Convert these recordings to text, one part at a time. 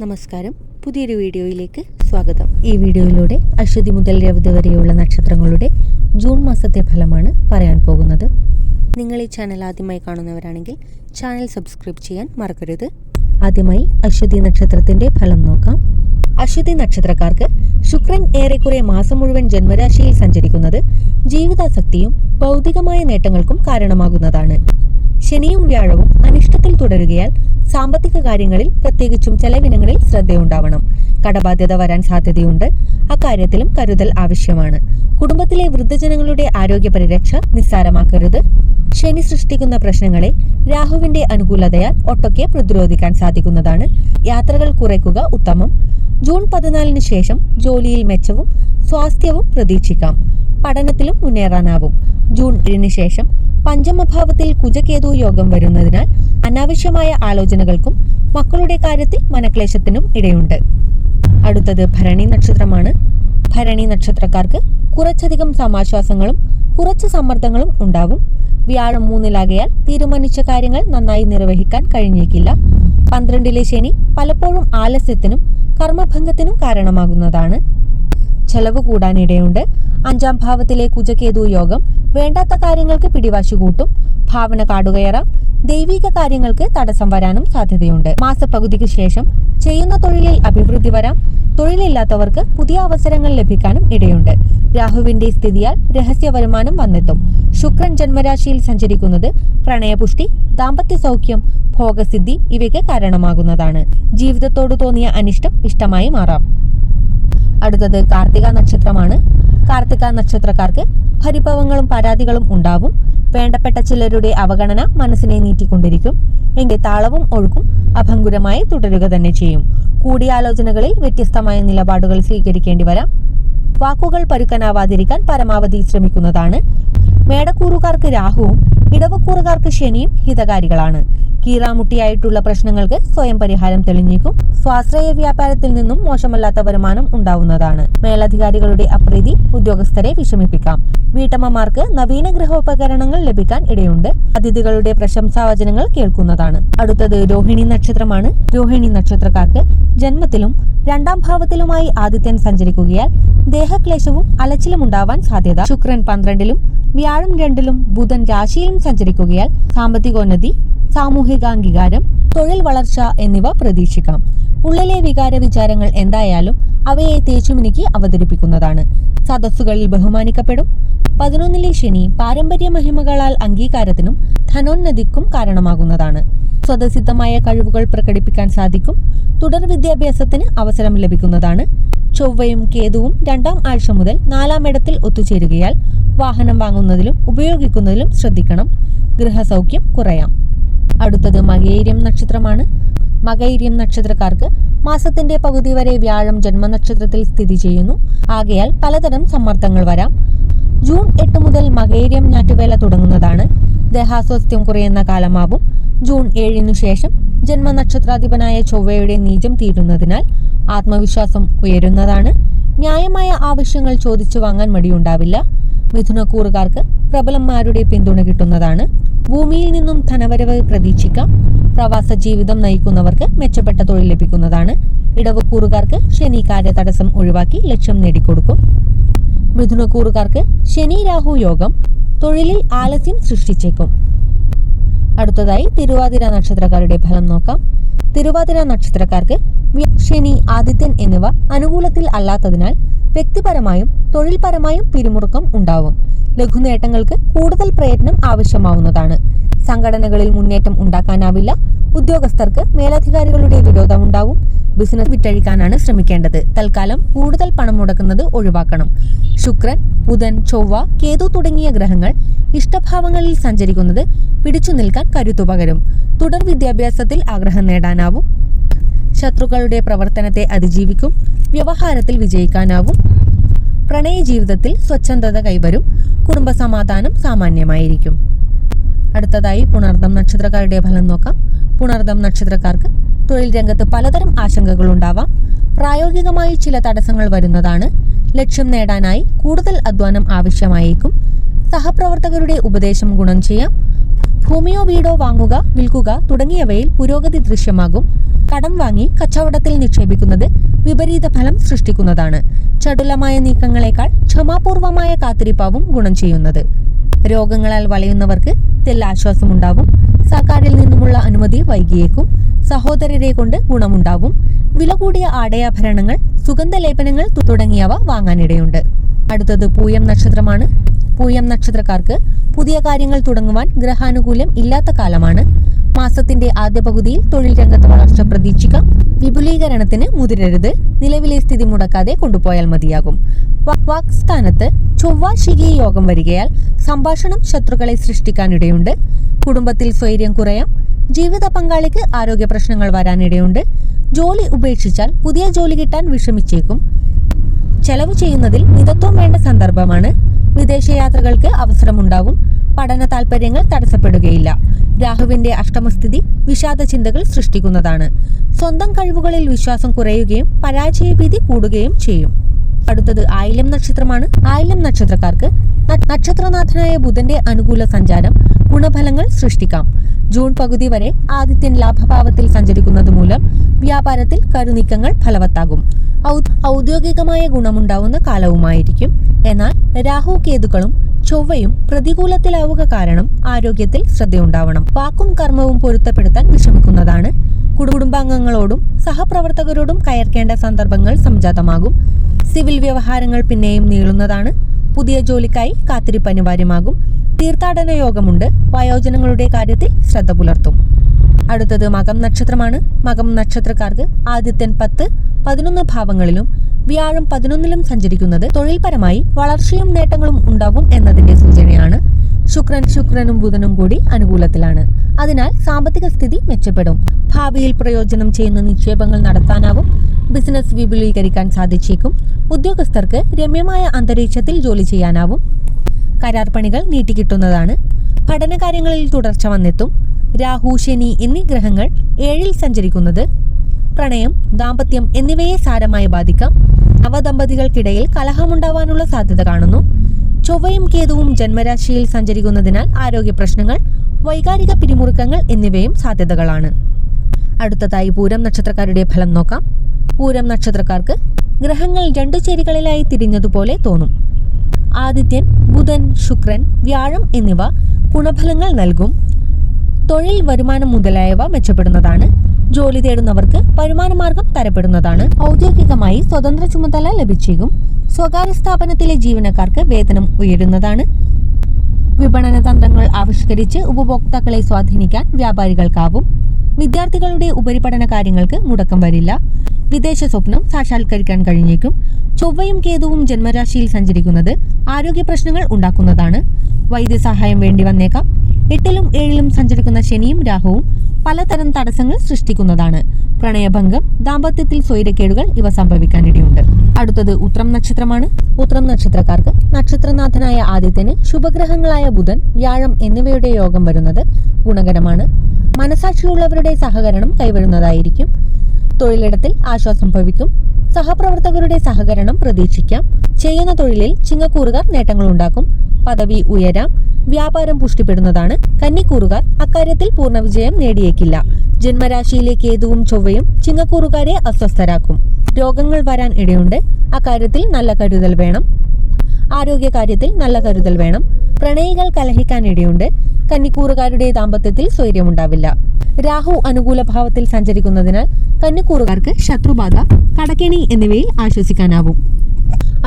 നമസ്കാരം, പുതിയൊരു വീഡിയോയിലേക്ക് സ്വാഗതം. ഈ വീഡിയോയിലൂടെ അശ്വതി മുതൽ രവതി വരെയുള്ള നക്ഷത്രങ്ങളുടെ ജൂൺ മാസത്തെ ഫലമാണ് പറയാൻ പോകുന്നത്. നിങ്ങൾ ഈ ചാനൽ ആദ്യമായി കാണുന്നവരാണെങ്കിൽ ചാനൽ സബ്സ്ക്രൈബ് ചെയ്യാൻ മറക്കരുത്. ആദ്യമായി അശ്വതി നക്ഷത്രത്തിന്റെ ഫലം നോക്കാം. അശ്വതി നക്ഷത്രക്കാർക്ക് ശുക്രൻ ഏറെക്കുറെ മാസം മുഴുവൻ ജന്മരാശിയിൽ സഞ്ചരിക്കുന്നത് ജീവിതാസക്തിയും ഭൗതികമായ നേട്ടങ്ങൾക്കും കാരണമാകുന്നതാണ്. ശനിയും വ്യാഴവും അനിഷ്ടത്തിൽ തുടരുകയാൽ സാമ്പത്തിക കാര്യങ്ങളിൽ പ്രത്യേകിച്ചും ചെലവിനങ്ങളിൽ ശ്രദ്ധയുണ്ടാവണം. കടബാധ്യത വരാൻ സാധ്യതയുണ്ട്. അക്കാര്യത്തിലും കരുതൽ ആവശ്യമാണ്. കുടുംബത്തിലെ വൃദ്ധജനങ്ങളുടെ ആരോഗ്യ പരിരക്ഷ നിസ്സാരമാക്കരുത്. ശനി സൃഷ്ടിക്കുന്ന പ്രശ്നങ്ങളെ രാഹുവിന്റെ അനുകൂലതയാൽ ഒട്ടൊക്കെ പ്രതിരോധിക്കാൻ സാധിക്കുന്നതാണ്. യാത്രകൾ കുറയ്ക്കുക ഉത്തമം. ജൂൺ 14 ശേഷം ജോലിയിൽ മെച്ചവും സ്വാസ്ഥ്യവും പ്രതീക്ഷിക്കാം. പഠനത്തിലും മുന്നേറാനാവും. ജൂൺ 7 ശേഷം പഞ്ചമഭാവത്തിൽ കുജകേതു യോഗം വരുന്നതിനാൽ അനാവശ്യമായ ആലോചനകൾക്കും മക്കളുടെ കാര്യത്തിൽ മനക്ലേശത്തിനും ഇടയുണ്ട്. അടുത്തത് ഭരണി നക്ഷത്രമാണ്. ഭരണി നക്ഷത്രക്കാർക്ക് കുറച്ചധികം സമാശ്വാസങ്ങളും കുറച്ച് സമ്മർദ്ദങ്ങളും ഉണ്ടാവും. വ്യാഴം 3-ലാകയാൽ തീരുമാനിച്ച കാര്യങ്ങൾ നന്നായി നിർവഹിക്കാൻ കഴിഞ്ഞേക്കില്ല. 12-ലെ ശനി പലപ്പോഴും ആലസ്യത്തിനും കർമ്മഭംഗത്തിനും കാരണമാകുന്നതാണ്. ചെലവ് കൂടാനിടയുണ്ട്. 5-ാം ഭാവത്തിലെ കുജകേതു യോഗം വേണ്ടാത്ത കാര്യങ്ങൾക്ക് പിടിവാശി കൂട്ടും. ഭാവന കാടുകയറാം. ദൈവിക കാര്യങ്ങൾക്ക് തടസ്സം വരാനും സാധ്യതയുണ്ട്. മാസപ്പകുതിക്ക് ശേഷം ചെയ്യുന്ന തൊഴിലിൽ അഭിവൃദ്ധി വരാം. തൊഴിലില്ലാത്തവർക്ക് പുതിയ അവസരങ്ങൾ ലഭിക്കാനും ഇടയുണ്ട്. രാഹുവിന്റെ സ്ഥിതിയാൽ രഹസ്യ വരുമാനം വന്നെത്തും. ശുക്രൻ ജന്മരാശിയിൽ സഞ്ചരിക്കുന്നത് പ്രണയപുഷ്ടി, ദാമ്പത്യ സൗഖ്യം, ഭോഗസിദ്ധി ഇവയ്ക്ക് കാരണമാകുന്നതാണ്. ജീവിതത്തോട് തോന്നിയ അനിഷ്ടം ഇഷ്ടമായി മാറാം. അടുത്തത് കാർത്തിക നക്ഷത്രമാണ്. കാർത്തിക നക്ഷത്രക്കാർക്ക് പരിഭവങ്ങളും പരാതികളും ഉണ്ടാവും. വേണ്ടപ്പെട്ട ചിലരുടെ അവഗണന മനസ്സിനെ നീട്ടിക്കൊണ്ടിരിക്കും. എങ്കിൽ താളവും ഒഴുക്കും അഭംഗുരമായി തുടരുക തന്നെ ചെയ്യും. കൂടിയാലോചനകളിൽ വ്യത്യസ്തമായ നിലപാടുകൾ സ്വീകരിക്കേണ്ടി വരാം. വാക്കുകൾ പരുക്കനാവാതിരിക്കാൻ പരമാവധി ശ്രമിക്കുന്നതാണ്. മേടക്കൂറുകാർക്ക് രാഹുവും ഇടവക്കൂറുകാർക്ക് ശനിയും ഹിതകാരികളാണ്. കീറാമുട്ടിയായിട്ടുള്ള പ്രശ്നങ്ങൾക്ക് സ്വയം പരിഹാരം തെളിഞ്ഞേക്കും. സ്വാശ്രയ വ്യാപാരത്തിൽ നിന്നും മോശമല്ലാത്ത വരുമാനം ഉണ്ടാവുന്നതാണ്. മേലധികാരികളുടെ അപ്രീതി ഉദ്യോഗസ്ഥരെ വിഷമിപ്പിക്കാം. വീട്ടമ്മമാർക്ക് നവീന ഗൃഹോപകരണങ്ങൾ ലഭിക്കാൻ ഇടയുണ്ട്. അതിഥികളുടെ പ്രശംസാവചനങ്ങൾ കേൾക്കുന്നതാണ്. അടുത്തത് രോഹിണി നക്ഷത്രമാണ്. രോഹിണി നക്ഷത്രക്കാർക്ക് ജന്മത്തിലും 2-ാം ഭാവത്തിലുമായി ആദിത്യൻ സഞ്ചരിക്കുകയാൽ ദേഹക്ലേശവും അലച്ചിലും ഉണ്ടാവാൻ സാധ്യത. ശുക്രൻ 12-ലും വ്യാഴം 2-ലും ബുധൻ രാശിയിലും സഞ്ചരിക്കുകയാൽ സാമ്പത്തികോന്നതി, സാമൂഹികാംഗീകാരം, തൊഴിൽ വളർച്ച എന്നിവ പ്രതീക്ഷിക്കാം. ഉള്ളിലെ വികാര വിചാരങ്ങൾ എന്തായാലും അവയെ തേച്ചുമിനുക്കി അവതരിപ്പിക്കുന്നതാണ്. സദസ്സുകളിൽ ബഹുമാനിക്കപ്പെടും. 11-ലെ ശനി പാരമ്പര്യ മഹിമകളാൽ അംഗീകാരത്തിനും ധനോന്നതിക്കും കാരണമാകുന്നതാണ്. സ്വതസിദ്ധമായ കഴിവുകൾ പ്രകടിപ്പിക്കാൻ സാധിക്കും. തുടർ വിദ്യാഭ്യാസത്തിന് അവസരം ലഭിക്കുന്നതാണ്. ചൊവ്വയും കേതുവും 2-ാം ആഴ്ച മുതൽ 4-ാം ഇടത്തിൽ ഒത്തുചേരുകയാൽ വാഹനം വാങ്ങുന്നതിലും ഉപയോഗിക്കുന്നതിലും ശ്രദ്ധിക്കണം. ഗൃഹസൗഖ്യം കുറയാം. അടുത്തത് മകയിരം നക്ഷത്രമാണ്. മകയിരം നക്ഷത്രക്കാർക്ക് മാസത്തിന്റെ പകുതി വരെ വ്യാഴം ജന്മനക്ഷത്രത്തിൽ സ്ഥിതി ചെയ്യുന്നു. ആകയാൽ പലതരം സമ്മർദ്ദങ്ങൾ വരാം. ജൂൺ 8 മുതൽ മകയിരം ഞാറ്റുവേല തുടങ്ങുന്നതാണ്. ദേഹാസ്വാസ്ഥ്യം കുറയുന്ന കാലമാവും. ജൂൺ 7 ശേഷം ജന്മനക്ഷത്രാധിപനായ ചൊവ്വയുടെ നീചം തീരുന്നതിനാൽ ആത്മവിശ്വാസം ഉയരുന്നതാണ്. ന്യായമായ ആവശ്യങ്ങൾ ചോദിച്ചു വാങ്ങാൻ മടിയുണ്ടാവില്ല. മിഥുനക്കൂറുകാർക്ക് പ്രബലന്മാരുടെ പിന്തുണ കിട്ടുന്നതാണ്. ഭൂമിയിൽ നിന്നും ധനവരവ് പ്രതീക്ഷിക്കാം. പ്രവാസ ജീവിതം നയിക്കുന്നവർക്ക് മെച്ചപ്പെട്ട തൊഴിൽ ലഭിക്കുന്നതാണ്. ഇടവക്കൂറുകാർക്ക് ശനി കാര്യ തടസ്സം ഒഴിവാക്കി ലക്ഷ്യം നേടിക്കൊടുക്കും. മിഥുനക്കൂറുകാർക്ക് ശനി രാഹു യോഗം തൊഴിലിൽ ആലസ്യം സൃഷ്ടിച്ചേക്കും. അടുത്തതായി തിരുവാതിര നക്ഷത്രക്കാരുടെ ഫലം നോക്കാം. തിരുവാതിര നക്ഷത്രക്കാർക്ക് ശനി, ആദിത്യൻ എന്നിവ അനുകൂലത്തിൽ അല്ലാത്തതിനാൽ വ്യക്തിപരമായും തൊഴിൽപരമായും പിരിമുറുക്കം ഉണ്ടാവും. ലഘുനേട്ടങ്ങൾക്ക് കൂടുതൽ പ്രയത്നം ആവശ്യമാവുന്നതാണ്. സംഘടനകളിൽ മുന്നേറ്റം ഉണ്ടാക്കാനാവില്ല. ഉദ്യോഗസ്ഥർക്ക് മേലധികാരികളുടെ വിരോധമുണ്ടാവും. ബിസിനസ് വിറ്റഴിക്കാനാണ് ശ്രമിക്കേണ്ടത്. തൽക്കാലം കൂടുതൽ പണം മുടക്കുന്നത് ഒഴിവാക്കണം. ശുക്രൻ, ബുധൻ, ചൊവ്വ, കേതു തുടങ്ങിയ ഗ്രഹങ്ങൾ ഇഷ്ടഭാവങ്ങളിൽ സഞ്ചരിക്കുന്നത് പിടിച്ചു നിൽക്കാൻ കരുത്തു പകരും. തുടർ വിദ്യാഭ്യാസത്തിൽ ആഗ്രഹം നേടാനാവും. ശത്രുക്കളുടെ പ്രവർത്തനത്തെ അതിജീവിക്കും. വ്യവഹാരത്തിൽ വിജയിക്കാനാവും. പ്രണയ ജീവിതത്തിൽ സ്വച്ഛന്തത കൈവരും. കുടുംബസമാധാനം സാമാന്യമായിരിക്കും. അടുത്തതായി പുണർദം നക്ഷത്രക്കാരുടെ ഫലം നോക്കാം. പുണർദം നക്ഷത്രക്കാർക്ക് തൊഴിൽ രംഗത്ത് പലതരം ആശങ്കകൾ ഉണ്ടാവാം. പ്രായോഗികമായി ചില തടസ്സങ്ങൾ വരുന്നതാണ്. ലക്ഷ്യം നേടാനായി കൂടുതൽ അധ്വാനം ആവശ്യമായേക്കും. സഹപ്രവർത്തകരുടെ ഉപദേശം ഗുണം ചെയ്യാം. ഭൂമിയോ വീടോ വാങ്ങുക, വിൽക്കുക തുടങ്ങിയവയിൽ പുരോഗതി ദൃശ്യമാകും. കടം വാങ്ങി കച്ചവടത്തിൽ നിക്ഷേപിക്കുന്നത് വിപരീത ഫലം സൃഷ്ടിക്കുന്നതാണ്. ചടുലമായ നീക്കങ്ങളെക്കാൾ ക്ഷമാപൂർവമായ കാത്തിരിപ്പാവും ഗുണം ചെയ്യുന്നത്. രോഗങ്ങളാൽ വലയുന്നവർക്ക് തെല്ലാശ്വാസമുണ്ടാവും. സർക്കാരിൽ നിന്നുമുള്ള അനുമതി വൈകിയേക്കും. സഹോദരരെ കൊണ്ട് ഗുണമുണ്ടാവും. വില കൂടിയ ആടയാഭരണങ്ങൾ, സുഗന്ധലേപനങ്ങൾ തുടങ്ങിയവ വാങ്ങാനിടയുണ്ട്. അടുത്തത് പൂയം നക്ഷത്രമാണ്. പൂയം നക്ഷത്രക്കാർക്ക് പുതിയ കാര്യങ്ങൾ തുടങ്ങുവാൻ ഗ്രഹാനുകൂല്യം ഇല്ലാത്ത കാലമാണ്. മാസത്തിന്റെ ആദ്യ പകുതിയിൽ തൊഴിൽ രംഗത്ത് വളർച്ച പ്രതീക്ഷിക്കാം. വിപുലീകരണത്തിന് മുതിരരുത്. നിലവിലെ സ്ഥിതി മുടക്കാതെ കൊണ്ടുപോയാൽ മതിയാകും. വാക്സ്ഥാനത്ത് ചൊവ്വ ശിഖി യോഗം വരികയാൽ സംഭാഷണം ശത്രുക്കളെ സൃഷ്ടിക്കാനിടയുണ്ട്. കുടുംബത്തിൽ സ്വൈര്യം കുറയാം. ജീവിത പങ്കാളിക്ക് ആരോഗ്യ പ്രശ്നങ്ങൾ വരാനിടയുണ്ട്. ജോലി ഉപേക്ഷിച്ചാൽ പുതിയ ജോലി കിട്ടാൻ വിഷമിച്ചേക്കും. ചെലവ് ചെയ്യുന്നതിൽ മിതത്വം വേണ്ട സന്ദർഭമാണ്. വിദേശയാത്രകൾക്ക് അവസരമുണ്ടാവും. പഠന താൽപര്യങ്ങൾ തടസ്സപ്പെടുകയില്ല. രാഹുവിന്റെ അഷ്ടമസ്ഥിതി വിഷാദ ചിന്തകൾ സൃഷ്ടിക്കുന്നതാണ്. സ്വന്തം കഴിവുകളിൽ വിശ്വാസം കുറയുകയും പരാജയഭീതി കൂടുകയും ചെയ്യും. അടുത്തത് ആയില്യം നക്ഷത്രമാണ്. ആയില്യം നക്ഷത്രക്കാർക്ക് നക്ഷത്രനാഥനായ ബുധന്റെ അനുകൂല സഞ്ചാരം ഗുണഫലങ്ങൾ സൃഷ്ടിക്കാം. ജൂൺ പകുതി വരെ ആദിത്യൻ ലാഭഭാവത്തിൽ സഞ്ചരിക്കുന്നത് മൂലം വ്യാപാരത്തിൽ കരുനീക്കങ്ങൾ ഫലവത്താകും. ഔദ്യോഗികമായ ഗുണമുണ്ടാവുന്ന കാലവുമായിരിക്കും. എന്നാൽ രാഹു കേതുക്കളും ചൊവ്വയും പ്രതികൂലത്തിലാവുക കാരണം ആരോഗ്യത്തിൽ ശ്രദ്ധയുണ്ടാവണം. വാക്കും കർമ്മവും പൊരുത്തപ്പെടുത്താൻ വിഷമിക്കുന്നതാണ്. കുടുംബാംഗങ്ങളോടും സഹപ്രവർത്തകരോടും കയർക്കേണ്ട സന്ദർഭങ്ങൾ സംജാതമാകും. സിവിൽ വ്യവഹാരങ്ങൾ പിന്നെയും നീളുന്നതാണ്. പുതിയ ജോലിക്കായി കാത്തിരിപ്പ് അനിവാര്യമാകും. തീർത്ഥാടന യോഗമുണ്ട്. വയോജനങ്ങളുടെ കാര്യത്തിൽ ശ്രദ്ധ പുലർത്തും. അടുത്തത് മകം നക്ഷത്രമാണ്. മകം നക്ഷത്രക്കാർക്ക് ആദിത്യൻ 10, 11 ഭാവങ്ങളിലും വ്യാഴം 11ലും സഞ്ചരിക്കുന്നത് തൊഴിൽപരമായി വളർച്ചയും നേട്ടങ്ങളും ഉണ്ടാവും എന്നതിന്റെ സൂചനയാണ്. ശുക്രനും ബുധനും കൂടി അനുകൂലത്തിലാണ്. അതിനാൽ സാമ്പത്തിക സ്ഥിതി മെച്ചപ്പെടും. ഭാവിയിൽ പ്രയോജനം ചെയ്യുന്ന നിക്ഷേപങ്ങൾ നടത്താനാവും. ബിസിനസ് വിപുലീകരിക്കാൻ സാധിച്ചേക്കും. ഉദ്യോഗസ്ഥർക്ക് രമ്യമായ അന്തരീക്ഷത്തിൽ ജോലി ചെയ്യാനാവും. കരാർ പണികൾ നീട്ടിക്കിട്ടുന്നതാണ്. പഠനകാര്യങ്ങളിൽ തുടർച്ച വന്നെത്തും. രാഹു, ശനി എന്നീ ഗ്രഹങ്ങൾ 7ൽ സഞ്ചരിക്കുന്നത് പ്രണയം, ദാമ്പത്യം എന്നിവയെ സാരമായി ബാധിക്കാം. നവദമ്പതികൾക്കിടയിൽ കലഹമുണ്ടാവാനുള്ള സാധ്യത കാണുന്നു. ചൊവ്വയും കേതുവും ജന്മരാശിയിൽ സഞ്ചരിക്കുന്നതിനാൽ ആരോഗ്യ പ്രശ്നങ്ങൾ, വൈകാരിക പിരിമുറുക്കങ്ങൾ എന്നിവയും സാധ്യതകളാണ്. അടുത്തതായി പൂരം നക്ഷത്രക്കാരുടെ ഫലം നോക്കാം. പൂരം നക്ഷത്രക്കാർക്ക് ഗ്രഹങ്ങൾ 2 ചേരികളിലായി തിരിഞ്ഞതുപോലെ തോന്നും. ആദിത്യൻ, ബുധൻ, ശുക്രൻ, വ്യാഴം എന്നിവ ഗുണഫലങ്ങൾ നൽകും. തൊഴിൽ, വരുമാനം മുതലായവ മെച്ചപ്പെടുന്നതാണ്. ജോലി തേടുന്നവർക്ക് വരുമാനമാർഗം തരപ്പെടുന്നതാണ്. ഔദ്യോഗികമായി സ്വതന്ത്ര ചുമതല ലഭിച്ചേക്കും. സ്വകാര്യ സ്ഥാപനത്തിലെ ജീവനക്കാർക്ക് വേതനം ഉയരുന്നതാണ്. വിപണന തന്ത്രങ്ങൾ ആവിഷ്കരിച്ച് ഉപഭോക്താക്കളെ സ്വാധീനിക്കാൻ വ്യാപാരികൾക്കാവും. വിദ്യാർത്ഥികളുടെ ഉപരിപഠന കാര്യങ്ങൾക്ക് മുടക്കം വരില്ല. വിദേശ സ്വപ്നം സാക്ഷാത്കരിക്കാൻ കഴിഞ്ഞേക്കും. ചൊവ്വയും കേതുവും ജന്മരാശിയിൽ സഞ്ചരിക്കുന്നത് ആരോഗ്യ പ്രശ്നങ്ങൾ ഉണ്ടാക്കുന്നതാണ്. വൈദ്യസഹായം വേണ്ടി വന്നേക്കാം. 8ലും 7ലും സഞ്ചരിക്കുന്ന ശനിയും രാഹുവും പലതരം തടസ്സങ്ങൾ സൃഷ്ടിക്കുന്നതാണ്. പ്രണയഭംഗം, ദാമ്പത്യത്തിൽ സ്വൈരക്കേടുകൾ ഇവ സംഭവിക്കാനിടയുണ്ട്. അടുത്തത് ഉത്രം നക്ഷത്രമാണ്. ഉത്രം നക്ഷത്രക്കാർക്ക് നക്ഷത്രനാഥനായ ആദിത്യന് ശുഭഗ്രഹങ്ങളായ ബുധൻ, വ്യാഴം എന്നിവയുടെ യോഗം വരുന്നത് ഗുണകരമാണ്. മനസാക്ഷിയുള്ളവരുടെ സഹകരണം കൈവരുന്നതായിരിക്കും. തൊഴിലിടത്തിൽ ആശ്വാസം ഭവിക്കും. സഹപ്രവർത്തകരുടെ സഹകരണം പ്രതീക്ഷിക്കാം. ചെയ്യുന്ന തൊഴിലിൽ ചിങ്ങക്കൂറുകാർ നേട്ടങ്ങളുണ്ടാക്കും. പദവി ഉയരാം. വ്യാപാരം പുഷ്ടിപ്പെടുന്നതാണ്. കന്നിക്കൂറുകാർ അക്കാര്യത്തിൽ പൂർണ്ണ വിജയം നേടിയേക്കില്ല. ജന്മരാശിയിലെ കേതുവും ചൊവ്വയും ചിങ്ങക്കൂറുകാരെ അസ്വസ്ഥരാക്കും. രോഗങ്ങൾ വരാൻ ഇടയുണ്ട്. അക്കാര്യത്തിൽ നല്ല കരുതൽ വേണം. ആരോഗ്യകാര്യത്തിൽ നല്ല കരുതൽ വേണം. പ്രണയികൾ കലഹിക്കാനിടയുണ്ട്. കന്നിക്കൂറുകാരുടെ ദാമ്പത്യത്തിൽ സ്വൈര്യമുണ്ടാവില്ല. രാഹു അനുകൂല ഭാവത്തിൽ സഞ്ചരിക്കുന്നതിനാൽ കന്നിക്കൂറുകാർക്ക് ശത്രുബാധ, കടക്കെണി എന്നിവയിൽ ആശ്വസിക്കാനാവും.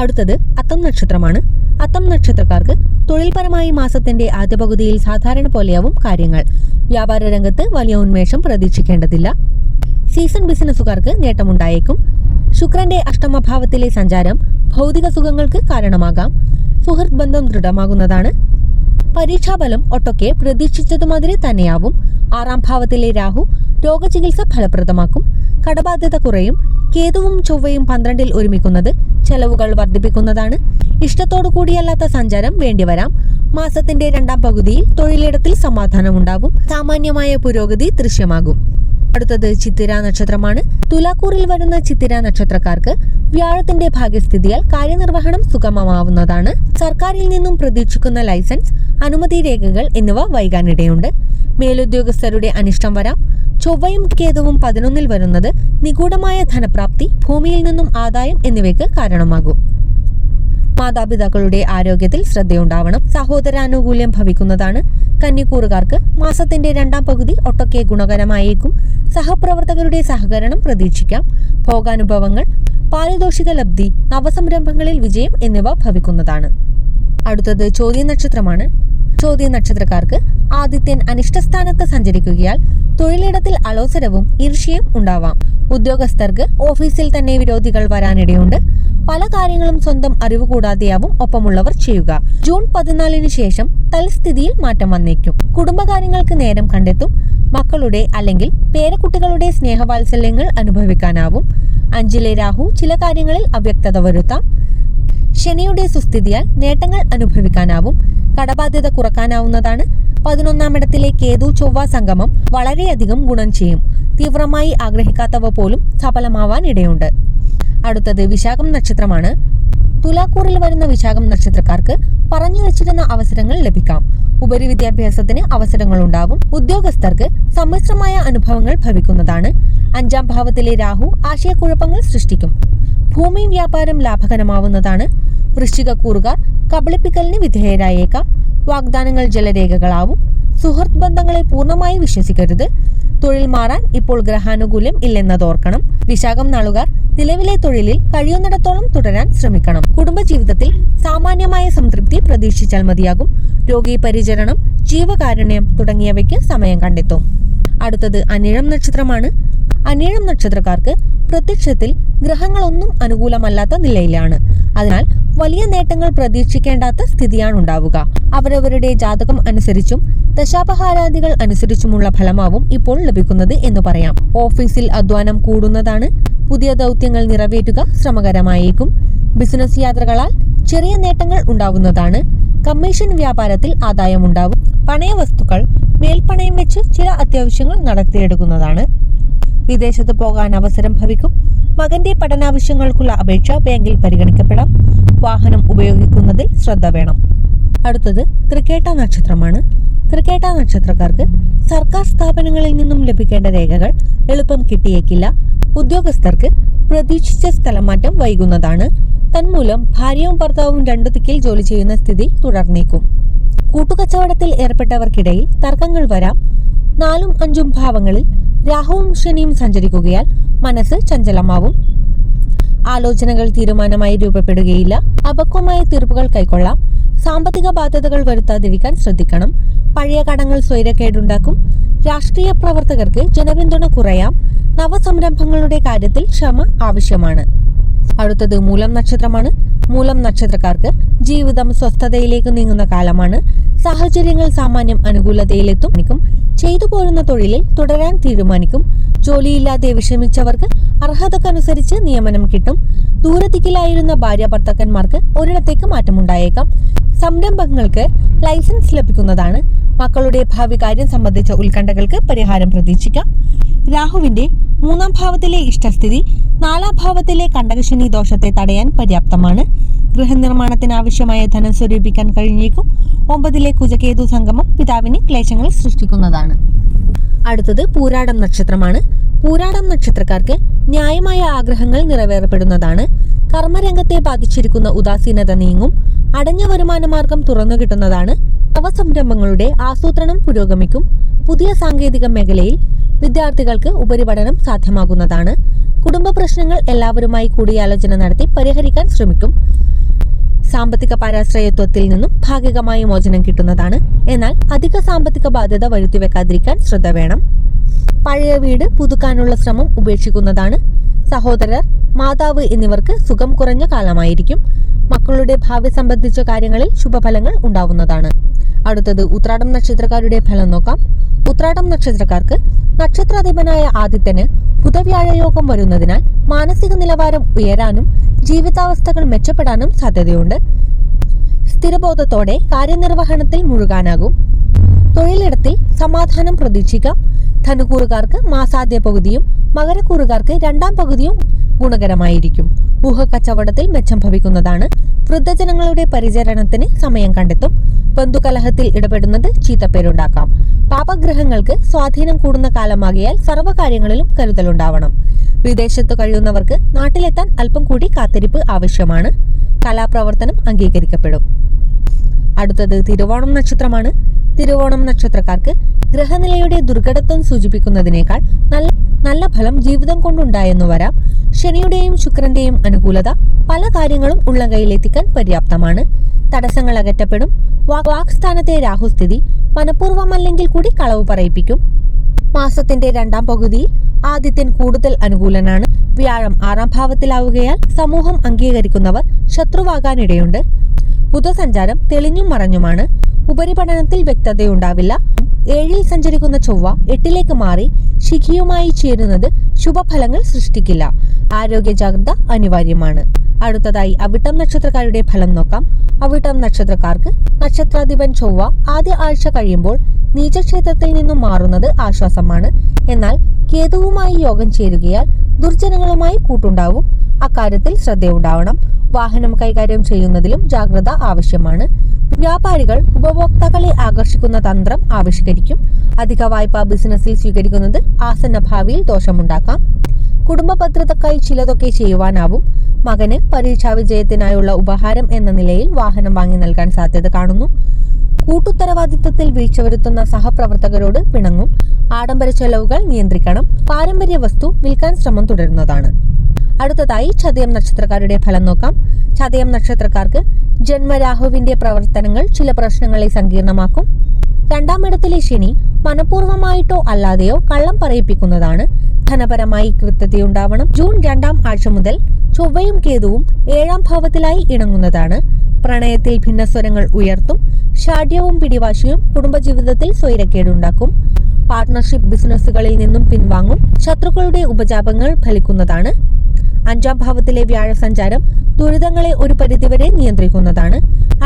അടുത്തത് അത്തം നക്ഷത്രമാണ്. അത്തം നക്ഷത്രക്കാർക്ക് തൊഴിൽപരമായി മാസത്തിന്റെ ആദ്യ പകുതിയിൽ സാധാരണ പോലെയാവും കാര്യങ്ങൾ. വ്യാപാര രംഗത്ത് വലിയ ഉന്മേഷം പ്രതീക്ഷിക്കേണ്ടതില്ല. സീസൺ ബിസിനസ്സുകാർക്ക് നേട്ടമുണ്ടായേക്കും. ശുക്രന്റെ അഷ്ടമഭാവത്തിലെ സഞ്ചാരം ഭൗതിക സുഖങ്ങൾക്ക് കാരണമാകാം. സുഹൃത്ത് ബന്ധം ദൃഢമാകുന്നതാണ്. പരീക്ഷാഫലം ഒട്ടൊക്കെ പ്രതീക്ഷിച്ചതുമാതിരി തന്നെയാവും. 6ാം ഭാവത്തിലെ രാഹു രോഗചികിത്സ ഫലപ്രദമാക്കും. കടബാധ്യത കുറയും. കേതുവും ചൊവ്വയും 12ൽ ഒരുമിക്കുന്നത് ചെലവുകൾ വർദ്ധിപ്പിക്കുന്നതാണ്. ഇഷ്ടത്തോടു കൂടിയല്ലാത്ത സഞ്ചാരം വേണ്ടിവരാം. മാസത്തിന്റെ 2ാം പകുതിയിൽ തൊഴിലിടത്തിൽ സമാധാനമുണ്ടാവും. സാമാന്യമായ പുരോഗതി ദൃശ്യമാകും. അടുത്തത് ചിത്തിര നക്ഷത്രമാണ്. തുലാക്കൂറിൽ വരുന്ന ചിത്തിര നക്ഷത്രക്കാർക്ക് വ്യാഴത്തിന്റെ ഭാഗ്യസ്ഥിതിയാൽ കാര്യനിർവഹണം സുഗമമാവുന്നതാണ്. സർക്കാരിൽ നിന്നും പ്രതീക്ഷിക്കുന്ന ലൈസൻസ്, അനുമതി രേഖകൾ എന്നിവ വൈകാനിടയുണ്ട്. മേലുദ്യോഗസ്ഥരുടെ അനിഷ്ടം വരാം. ചൊവ്വയും കേതുവും 11-ൽ വരുന്നത് നിഗൂഢമായ ധനപ്രാപ്തി, ഭൂമിയിൽ നിന്നും ആദായം എന്നിവയ്ക്ക് കാരണമാകും. മാതാപിതാക്കളുടെ ആരോഗ്യത്തിൽ ശ്രദ്ധയുണ്ടാവണം. സഹോദരാനുകൂല്യം ഭവിക്കുന്നതാണ്. കന്നിക്കൂറുകാർക്ക് മാസത്തിന്റെ 2ാം പകുതി ഒട്ടൊക്കെ ഗുണകരമായേക്കും. സഹപ്രവർത്തകരുടെ സഹകരണം പ്രതീക്ഷിക്കാം. ഭോഗാനുഭവങ്ങൾ, പാരിതോഷിക ലബ്ധി, നവസംരംഭങ്ങളിൽ വിജയം എന്നിവ ഭവിക്കുന്നതാണ്. അടുത്തത് ചോദ്യ നക്ഷത്രമാണ്. ചോദ്യ നക്ഷത്രക്കാർക്ക് ആദിത്യൻ അനിഷ്ടസ്ഥാനത്ത് സഞ്ചരിക്കുകയാൽ തൊഴിലിടത്തിൽ അലോസരവും ഈർഷ്യയും ഉണ്ടാവാം. ഉദ്യോഗസ്ഥർക്ക് ഓഫീസിൽ തന്നെ വിരോധികൾ വരാനിടയുണ്ട്. പല കാര്യങ്ങളും സ്വന്തം അറിവ് കൂടാതെയാവും ഒപ്പമുള്ളവർ ചെയ്യുക. ജൂൺ 14-ന് ശേഷം തൽസ്ഥിതിയിൽ മാറ്റം വന്നേക്കും. കുടുംബകാര്യങ്ങൾക്ക് നേരം കണ്ടെത്തും. മക്കളുടെ അല്ലെങ്കിൽ പേരക്കുട്ടികളുടെ സ്നേഹവാത്സല്യങ്ങൾ അനുഭവിക്കാനാവും. 5-ലെ രാഹു ചില കാര്യങ്ങളിൽ അവ്യക്തത വരുത്താം. ശനിയുടെ സുസ്ഥിതിയാൽ നേട്ടങ്ങൾ അനുഭവിക്കാനാവും. കടബാധ്യത കുറക്കാനാവുന്നതാണ്. 11-ാം ഇടത്തിലെ കേതു ചൊവ്വ സംഗമം വളരെയധികം ഗുണം ചെയ്യും. തീവ്രമായി ആഗ്രഹിക്കാത്തവ പോലും സഫലമാവാൻ ഇടയുണ്ട്. അടുത്തത് വിശാഖം നക്ഷത്രമാണ്. തുലാക്കൂറിൽ വരുന്ന വിശാഖം നക്ഷത്രക്കാർക്ക് പറഞ്ഞു വെച്ചിരുന്ന അവസരങ്ങൾ ലഭിക്കാം. ഉപരിവിദ്യാഭ്യാസത്തിന് അവസരങ്ങളുണ്ടാവും. ഉദ്യോഗസ്ഥർക്ക് സമ്മിശ്രമായ അനുഭവങ്ങൾ ഭവിക്കുന്നതാണ്. 5-ാം ഭാവത്തിലെ രാഹു ആശയക്കുഴപ്പങ്ങൾ സൃഷ്ടിക്കും. ഭൂമി വ്യാപാരം ലാഭകരമാവുന്നതാണ്. വൃശ്ചിക കൂറുകാർ കബളിപ്പിക്കലിന് വിധേയരായേക്കാം. വാഗ്ദാനങ്ങൾ ജലരേഖകളാവും. സുഹൃത്ത് ബന്ധങ്ങളെ പൂർണ്ണമായി വിശ്വസിക്കരുത്. തൊഴിൽ മാറാൻ ഇപ്പോൾ ഗ്രഹാനുകൂല്യം ഇല്ലെന്നതോർക്കണം. വിശാഖം നാളുകാർ നിലവിലെ തൊഴിലിൽ കഴിയുന്നിടത്തോളം തുടരാൻ ശ്രമിക്കണം. കുടുംബജീവിതത്തിൽ സാമാന്യമായ സംതൃപ്തി പ്രതീക്ഷിച്ചാൽ മതിയാകും. രോഗീ പരിചരണം, ജീവകാരുണ്യം തുടങ്ങിയവയ്ക്ക് സമയം കണ്ടെത്തും. അടുത്തത് അനിഴം നക്ഷത്രമാണ്. അനിഴം നക്ഷത്രക്കാർക്ക് പ്രത്യക്ഷത്തിൽ ഗ്രഹങ്ങളൊന്നും അനുകൂലമല്ലാത്ത നിലയിലാണ്. അതിനാൽ വലിയ നേട്ടങ്ങൾ പ്രതീക്ഷിക്കേണ്ടാത്ത സ്ഥിതിയാണ് ഉണ്ടാവുക. അവരവരുടെ ജാതകം അനുസരിച്ചും ദശാപഹാരാദികൾ അനുസരിച്ചുമുള്ള ഫലമാവും ഇപ്പോൾ ലഭിക്കുന്നത് എന്ന് പറയാം. ഓഫീസിൽ അധ്വാനം കൂടുന്നതാണ്. പുതിയ ദൗത്യങ്ങൾ നിറവേറ്റുക ശ്രമകരമായേക്കും. ബിസിനസ് യാത്രകളാൽ ചെറിയ നേട്ടങ്ങൾ ഉണ്ടാവുന്നതാണ്. കമ്മീഷൻ വ്യാപാരത്തിൽ ആദായമുണ്ടാവും. പണയ വസ്തുക്കൾ മേൽപ്പണയം വെച്ച് ചില അത്യാവശ്യങ്ങൾ നടത്തിയെടുക്കുന്നതാണ്. വിദേശത്ത് പോകാൻ അവസരം ഭവിക്കും. മകന്റെ പഠനാവശ്യങ്ങൾക്കുള്ള അപേക്ഷ ബാങ്കിൽ പരിഗണിക്കപ്പെടാം. വാഹനം ഉപയോഗിക്കുന്നതിൽ ശ്രദ്ധ വേണം. അടുത്തത് തൃക്കേട്ട നക്ഷത്രമാണ്. തൃക്കേട്ട നക്ഷത്രക്കാർക്ക് സർക്കാർ സ്ഥാപനങ്ങളിൽ നിന്നും ലഭിക്കേണ്ട രേഖകൾ എളുപ്പം കിട്ടിയേക്കില്ല. ഉദ്യോഗസ്ഥർക്ക് പ്രതീക്ഷിച്ച സ്ഥലം മാറ്റം വൈകുന്നതാണ്. തന്മൂലം ഭാര്യയും ഭർത്താവും 2 ദിക്കിൽ ജോലി ചെയ്യുന്ന സ്ഥിതി തുടർന്നേക്കും. കൂട്ടുകച്ചവടത്തിൽ ഏർപ്പെട്ടവർക്കിടയിൽ തർക്കങ്ങൾ വരാം. 4ഉം 5ഉം ഭാവങ്ങളിൽ രാഹുവും ശനിയും സഞ്ചരിക്കുകയാൽ മനസ്സ് ചഞ്ചലമാവും. ആലോചനകൾ തീരുമാനമായി രൂപപ്പെടുകയില്ല. അപക്വമായ തീർപ്പുകൾ കൈക്കൊള്ളാം. സാമ്പത്തിക ബാധ്യതകൾ വരുത്താതിരിക്കാൻ ശ്രദ്ധിക്കണം. പഴയ കടങ്ങൾ സ്വൈരക്കേടുണ്ടാക്കും. രാഷ്ട്രീയ പ്രവർത്തകർക്ക് ജനപിന്തുണ കുറയാം. നവസംരംഭങ്ങളുടെ കാര്യത്തിൽ ക്ഷമ ആവശ്യമാണ്. അടുത്തത് മൂലം നക്ഷത്രമാണ്. മൂലം നക്ഷത്രക്കാർക്ക് ജീവിതം സ്വസ്ഥതയിലേക്ക് നീങ്ങുന്ന കാലമാണ്. സാഹചര്യങ്ങൾ സാമാന്യം അനുകൂലതയിലെത്തും. ചെയ്തു പോരുന്ന തൊഴിലിൽ തുടരാൻ തീരുമാനിക്കും. ജോലിയില്ലാതെ വിഷമിച്ചവർക്ക് അർഹതക്കനുസരിച്ച് നിയമനം കിട്ടും. ദൂരദിക്കിലായിരുന്ന ഭാര്യ ഭർത്താക്കന്മാർക്ക് ഒരിടത്തേക്ക് മാറ്റമുണ്ടായേക്കാം. സംരംഭങ്ങൾക്ക് ലൈസൻസ് ലഭിക്കുന്നതാണ്. മക്കളുടെ ഭാവി കാര്യം സംബന്ധിച്ച ഉത്കണ്ഠകൾക്ക് പരിഹാരം പ്രതീക്ഷിക്കാം. രാഹുവിന്റെ 3-ാം ഭാവത്തിലെ ഇഷ്ടസ്ഥിതി 4-ാം ഭാവത്തിലെ കണ്ടകശനി ദോഷത്തെ തടയാൻ പര്യാപ്തമാണ്. ഗൃഹനിർമ്മാണത്തിന് ആവശ്യമായ ധനം സ്വരൂപിക്കാൻ കഴിഞ്ഞേക്കും. 9-ലെ കുജകേതു സംഗമം പിതാവിന് ക്ലേശങ്ങൾ സൃഷ്ടിക്കുന്നതാണ്. അടുത്തത് പൂരാടം നക്ഷത്രമാണ്. പൂരാടം നക്ഷത്രക്കാർക്ക് ന്യായമായ ആഗ്രഹങ്ങൾ നിറവേറപ്പെടുന്നതാണ്. കർമ്മരംഗത്തെ ബാധിച്ചിരിക്കുന്ന ഉദാസീനത നീങ്ങും. അടഞ്ഞ വരുമാന മാർഗം തുറന്നു കിട്ടുന്നതാണ്. നവസംരംഭങ്ങളുടെ ആസൂത്രണം പുരോഗമിക്കും. പുതിയ സാങ്കേതിക മേഖലയിൽ വിദ്യാർത്ഥികൾക്ക് ഉപരിപഠനം സാധ്യമാകുന്നതാണ്. കുടുംബ പ്രശ്നങ്ങൾ എല്ലാവരുമായി കൂടിയാലോചന നടത്തി പരിഹരിക്കാൻ ശ്രമിക്കും. സാമ്പത്തിക പരാശ്രയത്വത്തിൽ നിന്നും ഭാഗികമായി മോചനം കിട്ടുന്നതാണ്. എന്നാൽ അധിക സാമ്പത്തിക ബാധ്യത വരുത്തിവെക്കാതിരിക്കാൻ ശ്രദ്ധ വേണം. പഴയ വീട് പുതുക്കാനുള്ള ശ്രമം ഉപേക്ഷിക്കുന്നതാണ്. സഹോദരർ, മാതാവ് എന്നിവർക്ക് സുഖം കുറഞ്ഞ കാലമായിരിക്കും. മക്കളുടെ ഭാവി സംബന്ധിച്ച കാര്യങ്ങളിൽ ശുഭഫലങ്ങൾ ഉണ്ടാവുന്നതാണ്. അടുത്തത് ഉത്രാടം നക്ഷത്രക്കാരുടെ ഫലം നോക്കാം. ഉത്രാടം നക്ഷത്രക്കാർക്ക് നക്ഷത്രാധിപനായ ആദിത്യന് ബുധവ്യാഴയോഗം വരുന്നതിനാൽ മാനസിക നിലവാരം ഉയരാനും ജീവിതാവസ്ഥകൾ മെച്ചപ്പെടാനും സാധ്യതയുണ്ട്. സ്ഥിരബോധത്തോടെ കാര്യനിർവഹണത്തിൽ മുഴുകാനാകും. തൊഴിലിടത്തിൽ സമാധാനം പ്രതീക്ഷിക്കാം. ധനുക്കൂറുകാർക്ക് മാസാദ്യ പകുതിയും മകരക്കൂറുകാർക്ക് 2-ാം പകുതിയും ഗുണകരമായിരിക്കും. ഊഹക്കച്ചവടത്തിൽ മെച്ചം ഭവിക്കുന്നതാണ്. വൃദ്ധജനങ്ങളുടെ പരിചരണത്തിന് സമയം കണ്ടെത്തും. ബന്ധുകലഹത്തിൽ ഇടപെടുന്നത് ചീത്തപ്പേരുണ്ടാക്കാം. പാപഗ്രഹങ്ങൾക്ക് സ്വാധീനം കൂടുന്ന കാലമാകിയാൽ സർവ്വകാര്യങ്ങളിലും കരുതലുണ്ടാവണം. വിദേശത്ത് കഴിയുന്നവർക്ക് നാട്ടിലെത്താൻ അല്പം കൂടി കാത്തിരിപ്പ് ആവശ്യമാണ്. കലാപ്രവർത്തനം അംഗീകരിക്കപ്പെടും. അടുത്തത് തിരുവോണം നക്ഷത്രമാണ്. തിരുവോണം നക്ഷത്രക്കാർക്ക് ഗ്രഹനിലയുടെ ദുർഘടത്വം സൂചിപ്പിക്കുന്നതിനേക്കാൾ നല്ല ഫലം ജീവിതം കൊണ്ടുണ്ടായെന്നു വരാം. ശനിയുടെയും ശുക്രന്റെയും അനുകൂലത പല കാര്യങ്ങളും ഉള്ള കൈയിലെത്തിക്കാൻ പര്യാപ്തമാണ്. തടസ്സങ്ങൾ അകറ്റപ്പെടും. വാക്സ്ഥാനത്തെ രാഹുസ്ഥിതി മനഃപൂർവ്വമല്ലെങ്കിൽ കൂടി കളവ് പറയിപ്പിക്കും. മാസത്തിന്റെ രണ്ടാം പകുതിയിൽ ആദിത്യൻ കൂടുതൽ അനുകൂലനാണ്. വ്യാഴം 6ാം ഭാവത്തിലാവുകയാൽ സമൂഹം അംഗീകരിക്കുന്നവർ ശത്രുവാകാനിടയുണ്ട്. ബുധസഞ്ചാരം തെളിഞ്ഞും മറഞ്ഞുമാണ്. ഉപരിപഠനത്തിൽ വ്യക്തതയുണ്ടാവില്ല. 7ൽ സഞ്ചരിക്കുന്ന ചൊവ്വ 8ലേക്ക് മാറി ശിഖിയുമായി ചേരുന്നത് ശുഭഫലങ്ങൾ സൃഷ്ടിക്കില്ല. ആരോഗ്യ ജാഗ്രത അനിവാര്യമാണ്. അടുത്തതായി അവിട്ടം നക്ഷത്രക്കാരുടെ ഫലം നോക്കാം. അവിട്ടം നക്ഷത്രക്കാർക്ക് നക്ഷത്രാധിപൻ ചൊവ്വ ആദ്യ ആഴ്ച കഴിയുമ്പോൾ നീചക്ഷേത്രത്തിൽ നിന്നും മാറുന്നത് ആശ്വാസമാണ്. എന്നാൽ കേതുവുമായി യോഗം ചേരുകയാൽ ദുർജനങ്ങളുമായി കൂട്ടുണ്ടാവും. അക്കാര്യത്തിൽ ശ്രദ്ധയുണ്ടാവണം. വാഹനം കൈകാര്യം ചെയ്യുന്നതിലും ജാഗ്രത ആവശ്യമാണ്. വ്യാപാരികൾ ഉപഭോക്താക്കളെ ആകർഷിക്കുന്ന തന്ത്രം ആവിഷ്കരിക്കും. അധിക വായ്പ ബിസിനസ്സിൽ സ്വീകരിക്കുന്നത് ആസന്ന ഭാവിയിൽ ദോഷമുണ്ടാക്കാം. കുടുംബ ഭദ്രതക്കായി ചിലതൊക്കെ ചെയ്യുവാനാവും. മകന് പരീക്ഷാ വിജയത്തിനായുള്ള ഉപഹാരം എന്ന നിലയിൽ വാഹനം വാങ്ങി നൽകാൻ സാധ്യത കാണുന്നു. കൂട്ടുത്തരവാദിത്വത്തിൽ വീഴ്ച വരുത്തുന്ന സഹപ്രവർത്തകരോട് പിണങ്ങും. ആഡംബര ചെലവുകൾ നിയന്ത്രിക്കണം. പാരമ്പര്യ വസ്തു വിൽക്കാൻ ശ്രമം തുടരുന്നതാണ്. അടുത്തതായി ചതയം നക്ഷത്രക്കാരുടെ ഫലം നോക്കാം. ചതയം നക്ഷത്രക്കാർക്ക് ജന്മരാഹുവിന്റെ പ്രവർത്തനങ്ങൾ ചില പ്രശ്നങ്ങളെ സങ്കീർണമാക്കും. 2ാം ഇടത്തിലെ ശനി മനഃപൂർവ്വമായിട്ടോ അല്ലാതെയോ കള്ളം പറയിപ്പിക്കുന്നതാണ്. ധനപരമായി കൃത്യതയുണ്ടാവണം. ജൂൺ 2ാം ആഴ്ച മുതൽ ചൊവ്വയും കേതുവും 7ാം ഭാവത്തിലായി ഇണങ്ങുന്നതാണ്. പ്രണയത്തിൽ ഭിന്നസ്വരങ്ങൾ ഉയർത്തും. ഷാഢ്യവും പിടിവാശിയും കുടുംബജീവിതത്തിൽ സ്വൈരക്കേടുണ്ടാക്കും. പാർട്ട്ണർഷിപ്പ് ബിസിനസ്സുകളിൽ നിന്നും പിൻവാങ്ങും. ശത്രുക്കളുടെ ഉപജാപങ്ങൾ ഫലിക്കുന്നതാണ്. 5ാം ഭാവത്തിലെ വ്യാഴസഞ്ചാരം ദുരിതങ്ങളെ ഒരു പരിധിവരെ നിയന്ത്രിക്കുന്നതാണ്.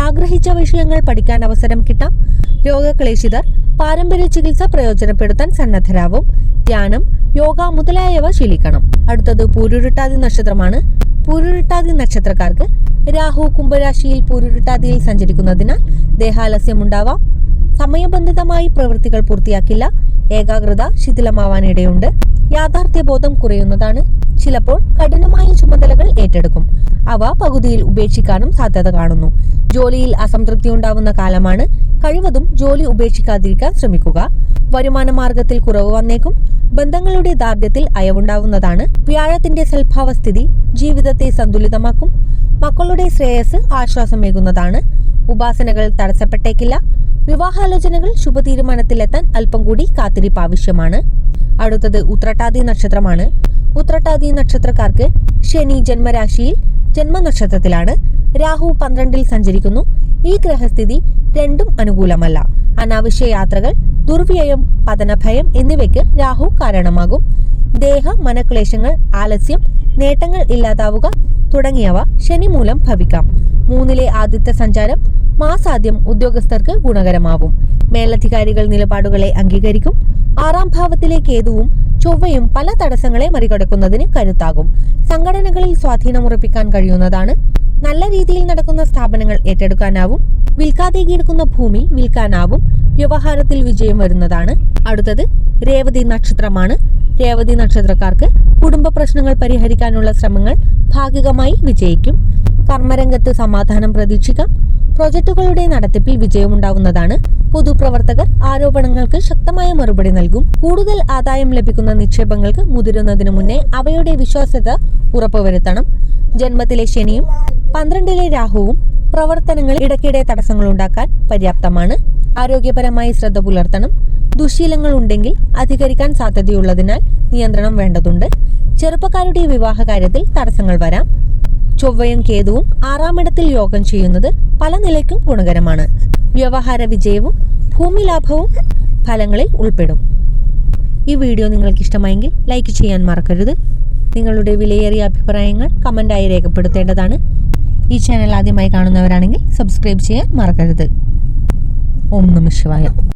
ആഗ്രഹിച്ച വിഷയങ്ങൾ പഠിക്കാൻ അവസരം കിട്ടാം. രോഗക്ലേശിതർ പാരമ്പര്യ ചികിത്സ പ്രയോജനപ്പെടുത്താൻ സന്നദ്ധരാവും. ധ്യാനം, യോഗ മുതലായവ ശീലിക്കണം. അടുത്തത് പൂരുരുട്ടാതി നക്ഷത്രമാണ്. പൂരുരുട്ടാതി നക്ഷത്രക്കാർക്ക് രാഹു കുംഭരാശിയിൽ പൂരുരുട്ടാതിയിൽ സഞ്ചരിക്കുന്നതിനാൽ ദേഹാലസ്യം ഉണ്ടാവാം. സമയബന്ധിതമായി പ്രവൃത്തികൾ പൂർത്തിയാക്കില്ല. ഏകാഗ്രത ശിഥിലമാവാനിടയുണ്ട്. യാഥാർത്ഥ്യബോധം കുറയുന്നതാണ്. ചിലപ്പോൾ കഠിനമായ ചുമതലകൾ ഏറ്റെടുക്കും. അവ പകുതിയിൽ ഉപേക്ഷിക്കാനും സാധ്യത കാണുന്നു. ജോലിയിൽ അസംതൃപ്തി ഉണ്ടാവുന്ന കാലമാണ്. കഴിവതും ജോലി ഉപേക്ഷിക്കാതിരിക്കാൻ ശ്രമിക്കുക. വരുമാന മാർഗത്തിൽ കുറവ് വന്നേക്കും. ബന്ധങ്ങളുടെ ദാർഢ്യത്തിൽ അയവുണ്ടാവുന്നതാണ്. വ്യാഴത്തിന്റെ സൽഭാവസ്ഥിതി ജീവിതത്തെ സന്തുലിതമാക്കും. മക്കളുടെ ശ്രേയസ് ആശ്വാസമേകുന്നതാണ്. ഉപാസനകൾ തടസ്സപ്പെട്ടേക്കില്ല. വിവാഹാലോചനകൾ ശുഭതീരുമാനത്തിലെത്താൻ അല്പം കൂടി കാത്തിരിപ്പ് ആവശ്യമാണ്. അടുത്തത് ഉത്രട്ടാതി നക്ഷത്രമാണ്. ഉത്രട്ടാതി നക്ഷത്രക്കാർക്ക് ശനി ജന്മരാശിയിൽ ജന്മനക്ഷത്രത്തിലാണ്. രാഹു 12ൽ സഞ്ചരിക്കുന്നു. ഈ ഗ്രഹസ്ഥിതി രണ്ടും അനുകൂലമല്ല. അനാവശ്യ യാത്രകൾ, ദുർവ്യയം, പതനഭയം എന്നിവയ്ക്ക് രാഹു കാരണമാകും. ദേഹ മനക്ലേശങ്ങൾ, ആലസ്യം, നേട്ടങ്ങൾ ഇല്ലാതാവുക തുടങ്ങിയവ ശനി മൂലം ഭവിക്കാം. 3ലെ ആദ്യത്തെ സഞ്ചാരം മാസാദ്യം ഉദ്യോഗസ്ഥർക്ക് ഗുണകരമാവും. മേലധികാരികൾ നിലപാടുകളെ അംഗീകരിക്കും. 6ാം ഭാവത്തിലെ കേതുവും ചൊവ്വയും പല തടസ്സങ്ങളെ മറികടക്കുന്നതിന് കരുത്താകും. സംഘടനകളിൽ സ്വാധീനമുറപ്പിക്കാൻ കഴിയുന്നതാണ്. നല്ല രീതിയിൽ നടക്കുന്ന സ്ഥാപനങ്ങൾ ഏറ്റെടുക്കാനാവും. വിൽക്കാതെ കിടക്കുന്ന ഭൂമി വിൽക്കാനാവും. വ്യവഹാരത്തിൽ വിജയം വരുന്നതാണ്. അടുത്തത് രേവതി നക്ഷത്രമാണ്. രേവതി നക്ഷത്രക്കാർക്ക് കുടുംബ പ്രശ്നങ്ങൾ പരിഹരിക്കാനുള്ള ശ്രമങ്ങൾ ഭാഗികമായി വിജയിക്കും. കർമ്മരംഗത്ത് സമാധാനം പ്രതീക്ഷിക്കാം. പ്രൊജക്ടുകളുടെ നടത്തിപ്പിൽ വിജയമുണ്ടാവുന്നതാണ്. പൊതുപ്രവർത്തകർ ആരോപണങ്ങൾക്ക് ശക്തമായ മറുപടി നൽകും. കൂടുതൽ ആദായം ലഭിക്കുന്ന നിക്ഷേപങ്ങൾക്ക് മുതിരുന്നതിനു മുന്നേ അവയുടെ വിശ്വാസ്യത ഉറപ്പുവരുത്തണം. ജന്മത്തിലെ ശനിയും 12ലെ രാഹുവും പ്രവർത്തനങ്ങൾ ഇടയ്ക്കിടെ തടസ്സങ്ങളുണ്ടാക്കാൻ പര്യാപ്തമാണ്. ആരോഗ്യപരമായി ശ്രദ്ധ പുലർത്തണം. ദുശീലങ്ങൾ ഉണ്ടെങ്കിൽ അധികരിക്കാൻ സാധ്യതയുള്ളതിനാൽ നിയന്ത്രണം വേണ്ടതുണ്ട്. ചെറുപ്പക്കാരുടെ വിവാഹ കാര്യത്തിൽ തടസ്സങ്ങൾ വരാം. ചൊവ്വയും കേതുവും 6ാം ഇടത്തിൽ യോഗം ചെയ്യുന്നത് പല നിലയ്ക്കും ഗുണകരമാണ്. വ്യവഹാര വിജയവും ഭൂമി ലാഭവും ഫലങ്ങളിൽ ഉൾപ്പെടും. ഈ വീഡിയോ നിങ്ങൾക്ക് ഇഷ്ടമായെങ്കിൽ ലൈക്ക് ചെയ്യാൻ മറക്കരുത്. നിങ്ങളുടെ വിലയേറിയ അഭിപ്രായങ്ങൾ കമന്റായി രേഖപ്പെടുത്തേണ്ടതാണ്. ഈ ചാനൽ ആദ്യമായി കാണുന്നവരാണെങ്കിൽ സബ്സ്ക്രൈബ് ചെയ്യാൻ മറക്കരുത്. ഓം നമഃ ശിവായ.